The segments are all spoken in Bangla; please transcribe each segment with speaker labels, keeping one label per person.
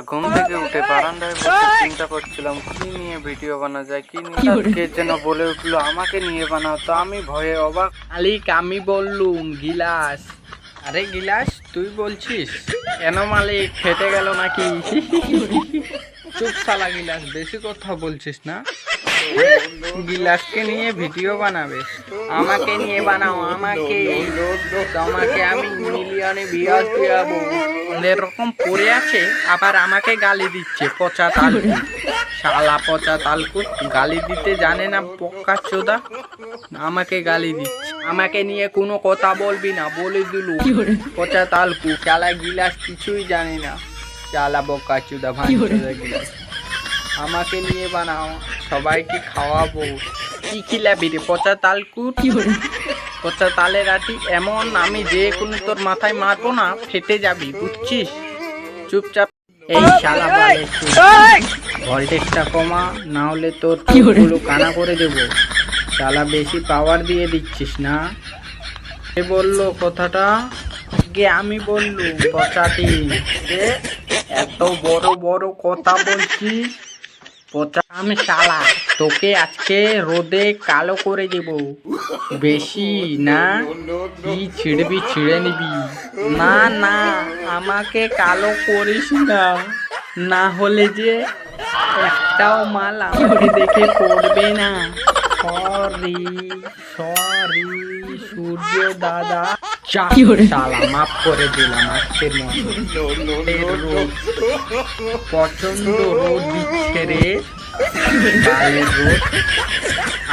Speaker 1: ঘুম থেকে উঠে বারান্দায় বসে চিন্তা করছিলাম কি নিয়ে ভিডিও বানা যায়, কি নিয়ে কে যেন বলে উঠলো আমাকে নিয়ে বানাও। তো আমি ভয়ে অবাক। মালিক আমি বললুম গিলাস। আরে গিলাস তুই বলছিস কেন মালিক, ফেটে গেল নাকি? চুপ শালা গিলাস, বেশি কথা বলছিস না। গিলাসকে নিয়ে ভিডিও বানাবে? আমাকে নিয়ে বানাও, আমাকে। তোমাকে আমি মিলিয়নে ভিউয়ার্স দিয়াবো। এরকম পড়ে আছে আবার আমাকে গালি দিচ্ছে, পচা তালকু। শালা পচা তালকু, গালি দিতে জানে না পক্কা চোদা, আমাকে গালি দিচ্ছে। আমাকে নিয়ে কোনো কথা বলবি না বলে দিলু, পচা তালকু। শালা গিলাস কিছুই জানি না, শালা বক্কা চোদা ভাঙচোদা গিলাস। আমাকে নিয়ে বানাও, সবাইকে খাওয়াবো। কি খিলাবি রে পচা তালকু? পচা তালের আটি এমন আমি যে কোনো তোর মাথায় মারবো না, ফেটে যাবি বুঝছিস। চুপচাপ এই শালা ভোল্টেজটা কমা, না হলে তোর গুলো কানা করে দেবো। শালা বেশি পাওয়ার দিয়ে দিচ্ছিস না। কে বললো কথাটা? গে আমি বললুম, পচাটি। এত বড় বড় কথা বলছিস? আমি শালা তোকে আজকে রোদে কালো করে দেব। বেশি না কি ছিড়বি ছিঁড়ে নিবি। না না আমাকে কালো করিস না, না হলে যে একটাও মাল আমাকে দেখে পড়বে না। সরি সরি সূর্য দাদা, শালা মাফ করে দিলাম আজকের মতো। প্রচন্ড রোদ দিচ্ছে রে, বালের রোদ।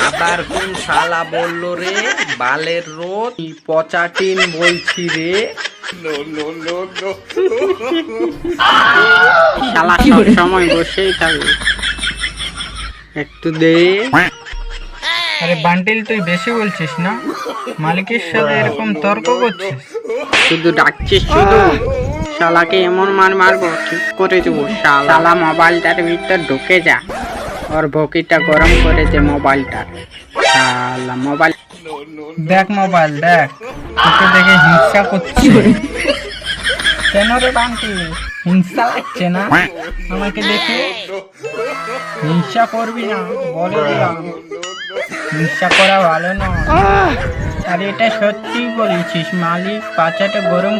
Speaker 1: আবার কোন শালা বললো রে বালের রোদ? পচা টিন বলছি রে। শালা সব সময় বসেই থাকবে, একটু দে। আরে বান্টিল তুই বেশি বলছিস না, মালিকের সাথে এরকম তর্ক করছিস? শুধু ডাকছিস শুধু। শালাকে এমন মারবো ঠিক করে দেবো। শালা মোবাইলটার ভিতর ঢুকে যা, ওর বকিটা গরম করে দে মোবাইলটার। শালা মোবাইল দেখ, মোবাইল দেখ, তোকে দেখে হিংসা করছে। কেন রে বান্টি, হিংসা লাগছে না আমাকে দেখে? হিংসা করবি না বলে দিলাম, হিংসা করা ভালো না। আর এটা সত্যি বলেছিস মালিক, পাচাটা গরম